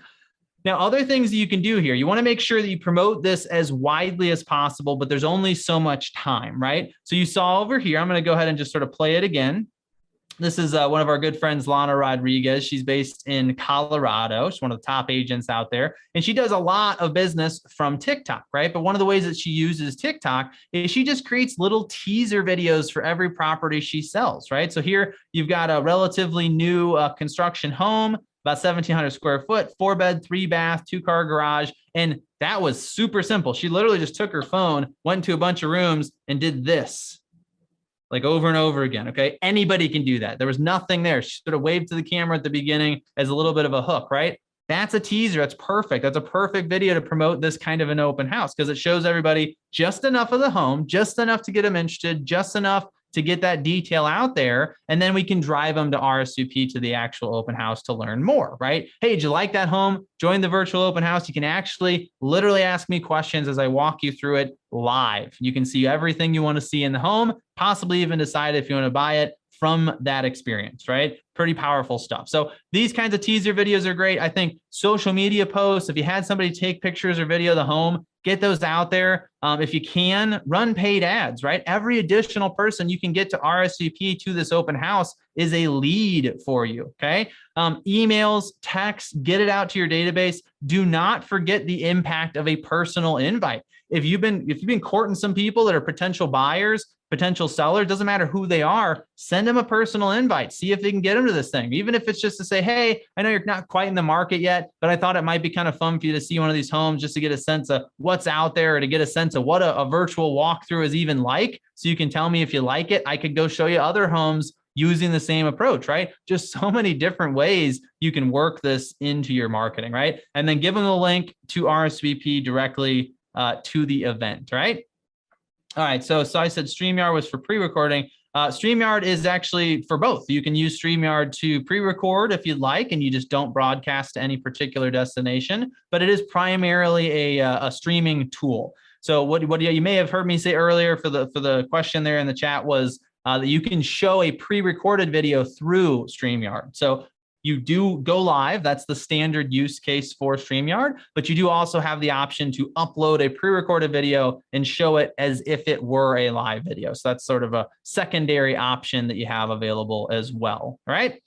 Now, other things that you can do here, you want to make sure that you promote this as widely as possible, but there's only so much time, right? So you saw over here, I'm going to go ahead and just sort of play it again. This is one of our good friends, Lana Rodriguez. She's based in Colorado. She's one of the top agents out there. And she does a lot of business from TikTok, right? But one of the ways that she uses TikTok is she just creates little teaser videos for every property she sells, right? So here you've got a relatively new construction home, about 1,700 square foot, 4-bed, 3-bath, 2-car garage. And that was super simple. She literally just took her phone, went to a bunch of rooms and did this like over and over again. Okay. Anybody can do that. There was nothing there. She sort of waved to the camera at the beginning as a little bit of a hook, right? That's a teaser. That's perfect. That's a perfect video to promote this kind of an open house because it shows everybody just enough of the home, just enough to get them interested, just enough to get that detail out there. And then we can drive them to RSVP to the actual open house to learn more, right? Hey, did you like that home? Join the virtual open house. You can actually literally ask me questions as I walk you through it live. You can see everything you want to see in the home, possibly even decide if you want to buy it from that experience, right? Pretty powerful stuff. So these kinds of teaser videos are great. I think social media posts, if you had somebody take pictures or video of the home, get those out there. If you can, run paid ads, right? Every additional person you can get to RSVP to this open house is a lead for you, okay? Emails, texts, get it out to your database. Do not forget the impact of a personal invite. If you've been courting some people that are potential buyers, potential sellers, doesn't matter who they are, send them a personal invite. See if they can get them to this thing. Even if it's just to say, hey, I know you're not quite in the market yet, but I thought it might be kind of fun for you to see one of these homes just to get a sense of what's out there or to get a sense of what a virtual walkthrough is even like. So you can tell me if you like it. I could go show you other homes using the same approach, right? Just so many different ways you can work this into your marketing, right? And then give them a link to RSVP directly to the event, right? All right, so I said StreamYard was for pre-recording. StreamYard is actually for both. You can use StreamYard to pre-record if you'd like, and you just don't broadcast to any particular destination, but it is primarily a streaming tool. So what you may have heard me say earlier for the question there in the chat was that you can show a pre-recorded video through StreamYard. So you do go live. That's the standard use case for StreamYard, but you do also have the option to upload a pre-recorded video and show it as if it were a live video. So that's sort of a secondary option that you have available as well. All right.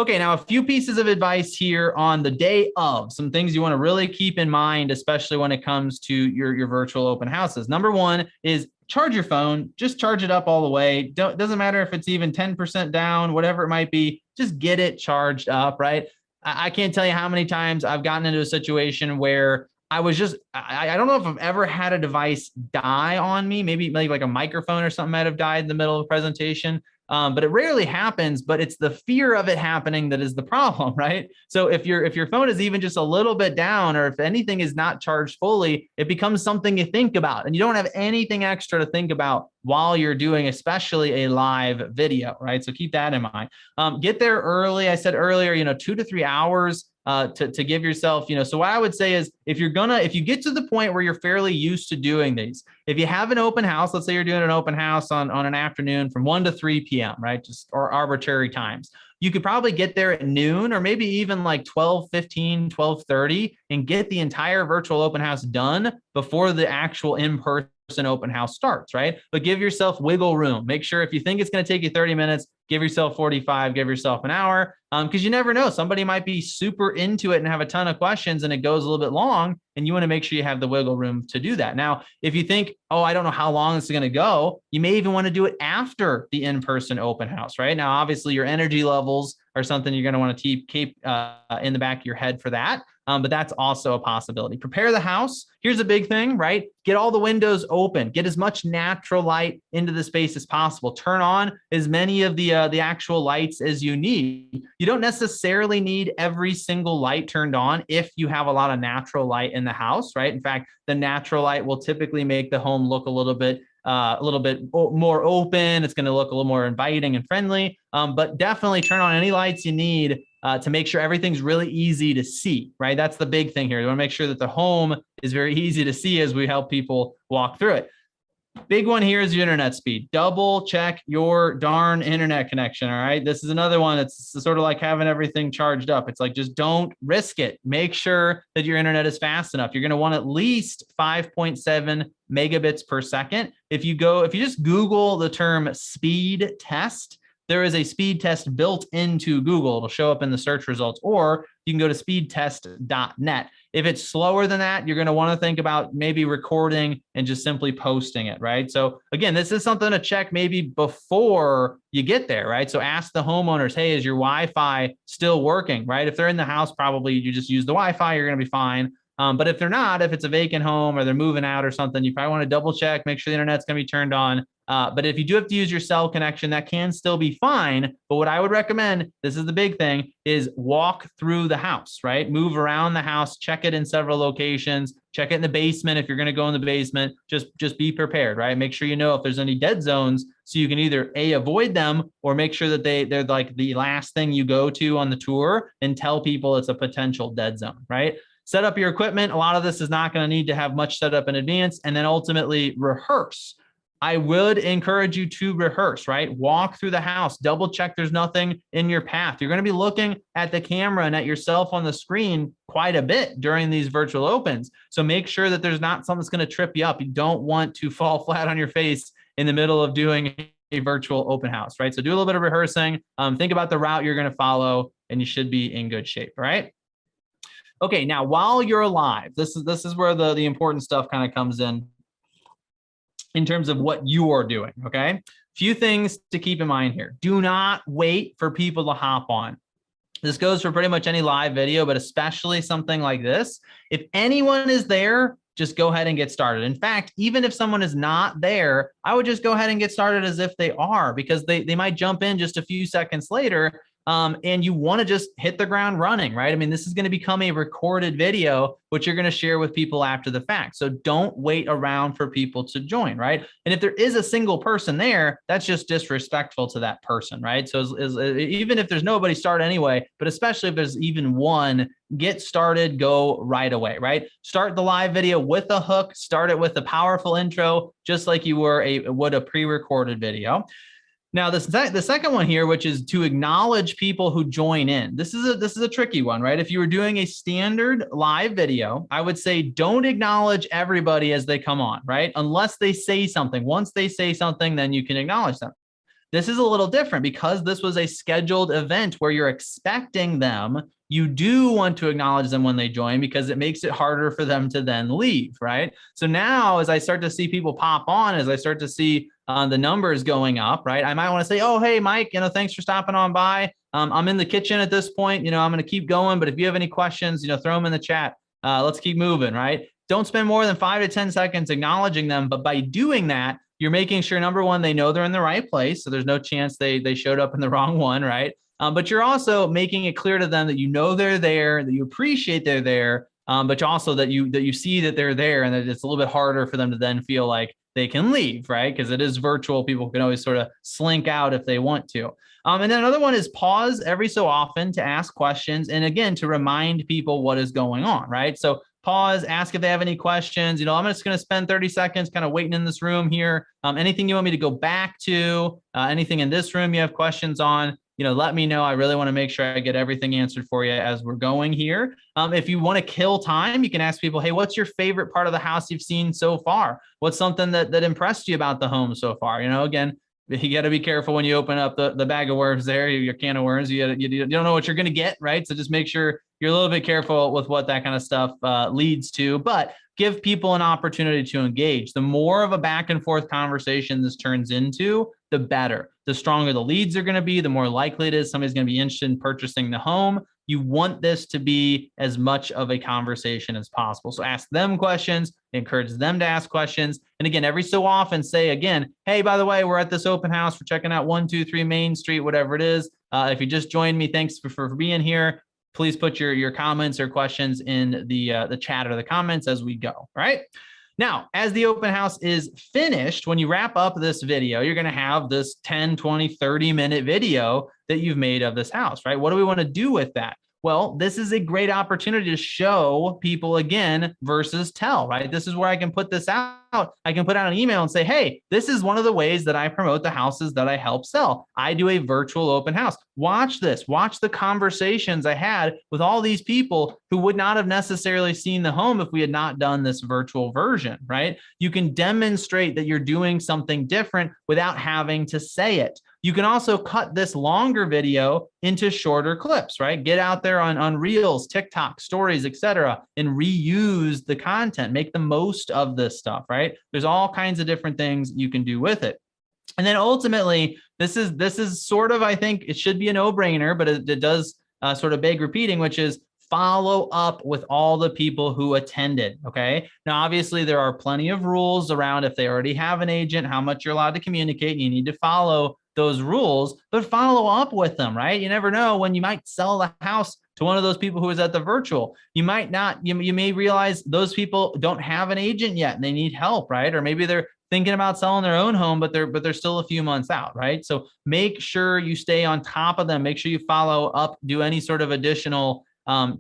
Okay, now a few pieces of advice here on the day of, some things you want to really keep in mind, especially when it comes to your virtual open houses. Number one is charge your phone, just charge it up all the way. Doesn't matter if it's even 10% down, whatever it might be, just get it charged up, right? I can't tell you how many times I've gotten into a situation where I don't know if I've ever had a device die on me. Maybe like a microphone or something might have died in the middle of a presentation. But it rarely happens, but it's the fear of it happening that is the problem, right? So if your phone is even just a little bit down, or if anything is not charged fully, it becomes something you think about, and you don't have anything extra to think about while you're doing, especially a live video, right? So keep that in mind. Get there early. I said earlier, 2 to 3 hours to give yourself, so what I would say is if you get to the point where you're fairly used to doing these, if you have an open house, let's say you're doing an open house on an afternoon from 1 to 3 p.m., right? Or arbitrary times. You could probably get there at noon or maybe even like 12:15, 12:30 and get the entire virtual open house done before the actual in-person open house starts, right? But give yourself wiggle room. Make sure if you think it's going to take you 30 minutes, give yourself 45, give yourself an hour, because you never know. Somebody might be super into it and have a ton of questions and it goes a little bit long, and you want to make sure you have the wiggle room to do that. Now, if you think, oh, I don't know how long this is going to go, you may even want to do it after the in-person open house, right? Now, obviously, your energy levels are something you're going to want to keep in the back of your head for that. but that's also a possibility. Prepare the house. Here's a big thing, right? Get all the windows open. Get as much natural light into the space as possible. Turn on as many of the actual lights as you need. You don't necessarily need every single light turned on if you have a lot of natural light in the house, right? In fact, the natural light will typically make the home look a little bit more open. It's going to look a little more inviting and friendly, but definitely turn on any lights you need to make sure everything's really easy to see, right? That's the big thing here. You want to make sure that the home is very easy to see as we help people walk through it. Big one here is your internet speed. Double check your darn internet connection, all right? This is another one that's sort of like having everything charged up. It's like, just don't risk it. Make sure that your internet is fast enough. You're going to want at least 5.7 megabits per second. If you just Google the term speed test, there is a speed test built into Google. It'll show up in the search results, or you can go to speedtest.net. If it's slower than that, you're going to want to think about maybe recording and just simply posting it, right? So again, this is something to check maybe before you get there, right? So ask the homeowners, hey, is your Wi-Fi still working, right? If they're in the house, probably you just use the Wi-Fi, you're going to be fine. But if they're not, if it's a vacant home or they're moving out or something, you probably want to double check, make sure the internet's going to be turned on. But if you do have to use your cell connection, that can still be fine. But what I would recommend, this is the big thing, is walk through the house, right? Move around the house, check it in several locations, check it in the basement. If you're going to go in the basement, just be prepared, right? Make sure you know if there's any dead zones so you can either avoid them or make sure that they're like the last thing you go to on the tour and tell people it's a potential dead zone, right? Set up your equipment. A lot of this is not going to need to have much set up in advance, and then ultimately rehearse. I would encourage you to rehearse, right? Walk through the house, double check there's nothing in your path. You're going to be looking at the camera and at yourself on the screen quite a bit during these virtual opens. So make sure that there's not something that's going to trip you up. You don't want to fall flat on your face in the middle of doing a virtual open house, right? So do a little bit of rehearsing. Think about the route you're going to follow, and you should be in good shape, right? Okay, now while you're live, this is where the important stuff kind of comes in terms of what you are doing, okay? Few things to keep in mind here. Do not wait for people to hop on. This goes for pretty much any live video, but especially something like this. If anyone is there, just go ahead and get started. In fact, even if someone is not there, I would just go ahead and get started as if they are, because they might jump in just a few seconds later. And you want to just hit the ground running, right? I mean, this is going to become a recorded video, which you're going to share with people after the fact. So don't wait around for people to join, right? And if there is a single person there, that's just disrespectful to that person, right? So even if there's nobody, start anyway, but especially if there's even one, get started, go right away, right? Start the live video with a hook, start it with a powerful intro, just like you would a pre-recorded video. Now, the second one here, which is to acknowledge people who join in. This is a tricky one, right? If you were doing a standard live video, I would say don't acknowledge everybody as they come on, right? Unless they say something. Once they say something, then you can acknowledge them. This is a little different because this was a scheduled event where you're expecting them. You do want to acknowledge them when they join because it makes it harder for them to then leave, right? So now as I start to see people pop on, as I start to see the numbers going up, right? I might want to say, oh, hey, Mike, thanks for stopping on by. I'm in the kitchen at this point. I'm going to keep going. But if you have any questions, throw them in the chat. Let's keep moving, right? Don't spend more than 5 to 10 seconds acknowledging them. But by doing that, you're making sure, number one, they know they're in the right place. So there's no chance they showed up in the wrong one, right? But you're also making it clear to them that they're there, that you appreciate they're there, but also that you see that they're there and that it's a little bit harder for them to then feel like they can leave, right? Because it is virtual. People can always sort of slink out if they want to. And then another one is pause every so often to ask questions. And again, to remind people what is going on, right? So pause, ask if they have any questions. I'm just going to spend 30 seconds kind of waiting in this room here. Anything you want me to go back to, anything in this room you have questions on, let me know. I really want to make sure I get everything answered for you as we're going here. If you want to kill time, you can ask people, hey, what's your favorite part of the house you've seen so far? What's something that impressed you about the home so far? Again, you got to be careful when you open up the bag of worms there, your can of worms. You don't know what you're going to get, right? So just make sure you're a little bit careful with what that kind of stuff leads to, but give people an opportunity to engage. The more of a back and forth conversation this turns into, the better. The stronger the leads are going to be, the more likely it is somebody's going to be interested in purchasing the home. You want this to be as much of a conversation as possible. So ask them questions, encourage them to ask questions. And again, every so often say again, hey, by the way, we're at this open house. We're checking out 123 Main Street, whatever it is. If you just joined me, thanks for being here. Please put your comments or questions in the chat or the comments as we go. All right. Now, as the open house is finished, when you wrap up this video, you're going to have this 10, 20, 30-minute video that you've made of this house, right? What do we want to do with that? Well, this is a great opportunity to show people again versus tell, right? This is where I can put this out. I can put out an email and say, hey, this is one of the ways that I promote the houses that I help sell. I do a virtual open house. Watch this. Watch the conversations I had with all these people who would not have necessarily seen the home if we had not done this virtual version, right? You can demonstrate that you're doing something different without having to say it. You can also cut this longer video into shorter clips, right? Get out there on Reels, TikTok, stories, etc., and reuse the content. Make the most of this stuff, right? There's all kinds of different things you can do with it. And then ultimately, this is sort of, I think it should be a no-brainer, but it does sort of beg repeating, which is follow up with all the people who attended, okay? Now, obviously, there are plenty of rules around if they already have an agent, how much you're allowed to communicate. You need to follow those rules, but follow up with them, right? You never know when you might sell the house to one of those people who is at the virtual. You might not, you may realize those people don't have an agent yet and they need help, right? Or maybe they're thinking about selling their own home, but they're still a few months out, right? So make sure you stay on top of them. Make sure you follow up, do any sort of additional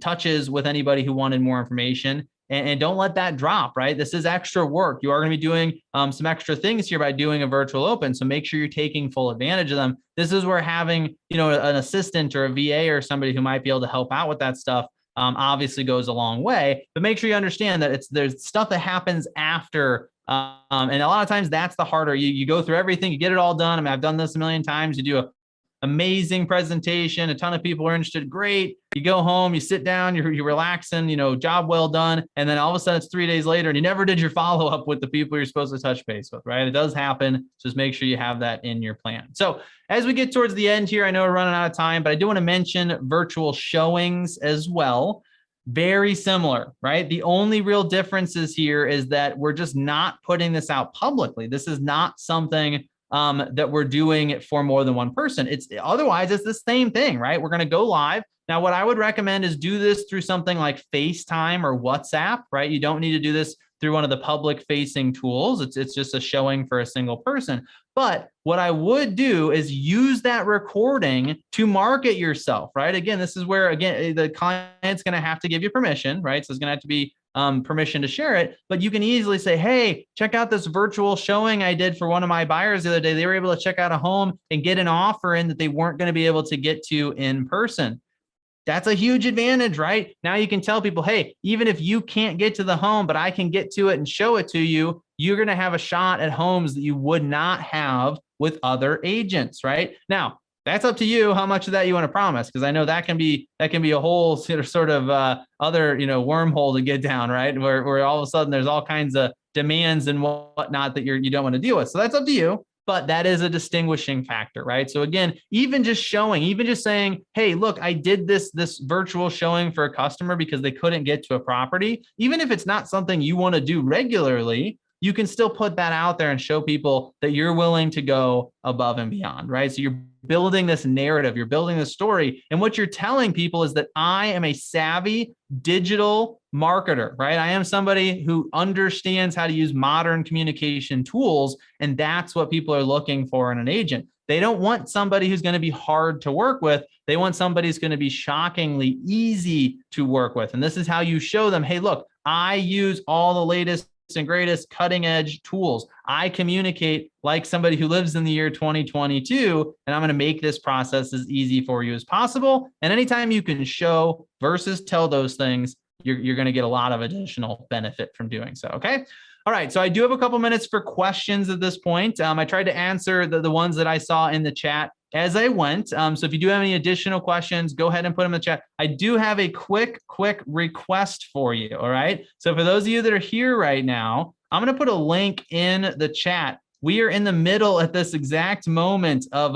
touches with anybody who wanted more information. And don't let that drop, right? This is extra work. You are going to be doing some extra things here by doing a virtual open. So make sure you're taking full advantage of them. This is where having, an assistant or a VA or somebody who might be able to help out with that stuff obviously goes a long way. But make sure you understand that there's stuff that happens after. And a lot of times that's the harder. You go through everything, you get it all done. I mean, I've done this a million times. You do a amazing presentation. A ton of people are interested. Great. You go home, you sit down, you're relaxing, job well done. And then all of a sudden it's 3 days later and you never did your follow-up with the people you're supposed to touch base with, right? It does happen. Just make sure you have that in your plan. So as we get towards the end here, I know we're running out of time, but I do want to mention virtual showings as well. Very similar, right? The only real differences here is that we're just not putting this out publicly. This is not something that we're doing for more than one person. Otherwise, it's the same thing, right? We're going to go live. Now, what I would recommend is do this through something like FaceTime or WhatsApp, right? You don't need to do this through one of the public facing tools. It's just a showing for a single person. But what I would do is use that recording to market yourself, right? Again, this is where, again, the client's going to have to give you permission, right? So it's going to have to be permission to share it, but you can easily say, hey, check out this virtual showing I did for one of my buyers the other day. They were able to check out a home and get an offer in that they weren't going to be able to get to in person. That's a huge advantage, right? Now you can tell people, hey, even if you can't get to the home, but I can get to it and show it to you, you're going to have a shot at homes that you would not have with other agents, right? Now, that's up to you how much of that you want to promise, because I know that can be a whole sort of other wormhole to get down, right? Where all of a sudden there's all kinds of demands and whatnot that you don't want to deal with. So that's up to you, but that is a distinguishing factor, right? So again, even just saying, hey, look, I did this virtual showing for a customer because they couldn't get to a property. Even if it's not something you want to do regularly, you can still put that out there and show people that you're willing to go above and beyond, right? So you're building this narrative, you're building this story. And what you're telling people is that I am a savvy digital marketer, right? I am somebody who understands how to use modern communication tools. And that's what people are looking for in an agent. They don't want somebody who's going to be hard to work with. They want somebody who's going to be shockingly easy to work with. And this is how you show them, hey, look, I use all the latest and greatest cutting edge tools. I communicate like somebody who lives in the year 2022, and I'm going to make this process as easy for you as possible. And anytime you can show versus tell those things, you're going to get a lot of additional benefit from doing so. Okay. All right. So I do have a couple minutes for questions at this point. I tried to answer the ones that I saw in the chat as I went. So if you do have any additional questions, go ahead and put them in the chat. I do have a quick request for you. All right. So for those of you that are here right now, I'm going to put a link in the chat. We are in the middle at this exact moment of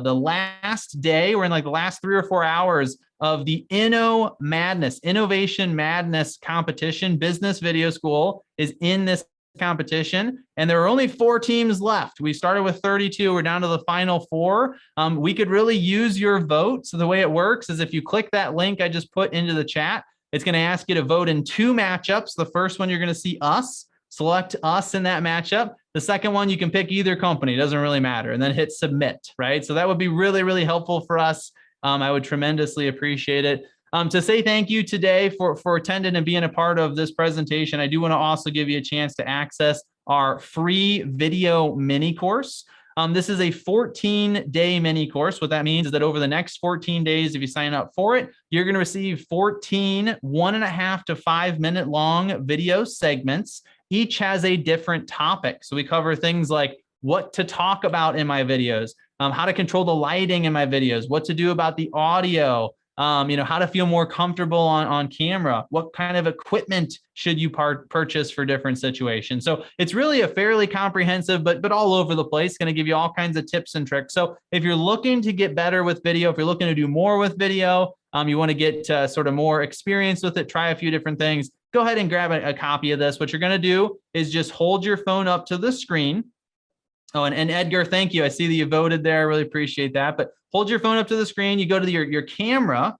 the last day. We're in like the last 3 or 4 hours of the Innovation Madness competition. Business Video School is in this competition, and there are only 4 teams left. We started with 32. We're down to the final 4. We could really use your vote. So the way it works is if you click that link I just put into the chat, it's going to ask you to vote in 2 matchups. The first one, you're going to see us. Select us in that matchup. The second one, you can pick either company. It doesn't really matter. And then hit submit, right? So that would be really, really helpful for us. I would tremendously appreciate it. To say thank you today for attending and being a part of this presentation, I do want to also give you a chance to access our free video mini course. This is a 14-day mini course. What that means is that over the next 14 days, if you sign up for it, you're going to receive 14 1.5 to 5 minute long video segments. Each has a different topic. So we cover things like what to talk about in my videos, how to control the lighting in my videos, what to do about the audio, how to feel more comfortable on camera, what kind of equipment should you purchase for different situations. So it's really a fairly comprehensive, but all over the place, going to give you all kinds of tips and tricks. So if you're looking to get better with video, if you're looking to do more with video, you want to get sort of more experience with it, try a few different things, go ahead and grab a copy of this. What you're going to do is just hold your phone up to the screen. Oh, and Edgar, thank you. I see that you voted there. I really appreciate that. But hold your phone up to the screen. You go to your camera,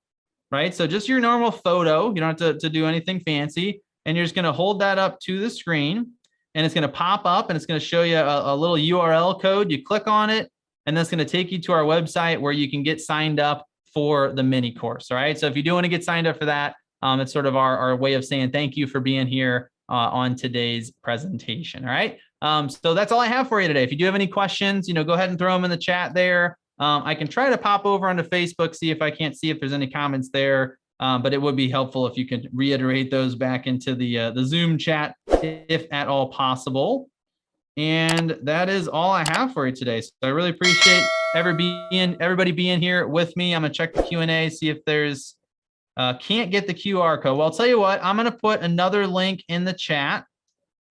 right? So just your normal photo. You don't have to do anything fancy. And you're just going to hold that up to the screen. And it's going to pop up and it's going to show you a little URL code. You click on it, and that's going to take you to our website where you can get signed up for the mini course. All right. So if you do want to get signed up for that, it's sort of our way of saying thank you for being here on today's presentation. All right. So that's all I have for you today. If you do have any questions, go ahead and throw them in the chat there. I can try to pop over onto Facebook, see if I can't see if there's any comments there. But it would be helpful if you could reiterate those back into the Zoom chat, if at all possible. And that is all I have for you today. So I really appreciate everybody being here with me. I'm gonna check the Q&A, see if there's can't get the QR code. Well, I'll tell you what, I'm gonna put another link in the chat,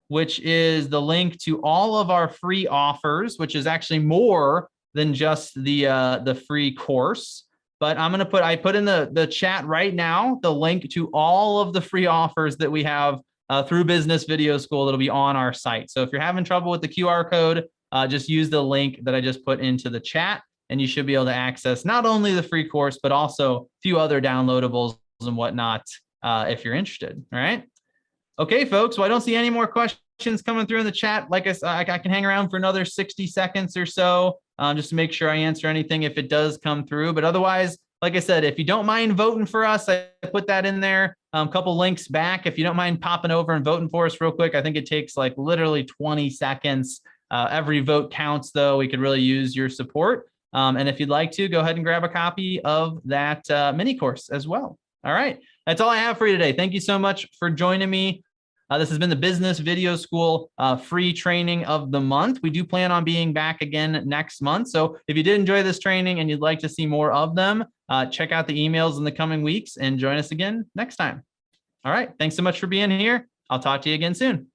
which is the link to all of our free offers, which is actually more than just the free course. But I put in the chat right now the link to all of the free offers that we have through Business Video School that'll be on our site. So if you're having trouble with the QR code, just use the link that I just put into the chat, and you should be able to access not only the free course, but also a few other downloadables and whatnot if you're interested. All right. Okay, folks. Well, I don't see any more questions coming through in the chat. Like I said, I can hang around for another 60 seconds or so just to make sure I answer anything if it does come through. But otherwise, like I said, if you don't mind voting for us, I put that in there. A couple links back. If you don't mind popping over and voting for us real quick, I think it takes like literally 20 seconds. Every vote counts, though. We could really use your support. And if you'd like to, go ahead and grab a copy of that mini course as well. All right. That's all I have for you today. Thank you so much for joining me. This has been the Business Video School free training of the month. We do plan on being back again next month. So if you did enjoy this training and you'd like to see more of them, check out the emails in the coming weeks and join us again next time. All right. Thanks so much for being here. I'll talk to you again soon.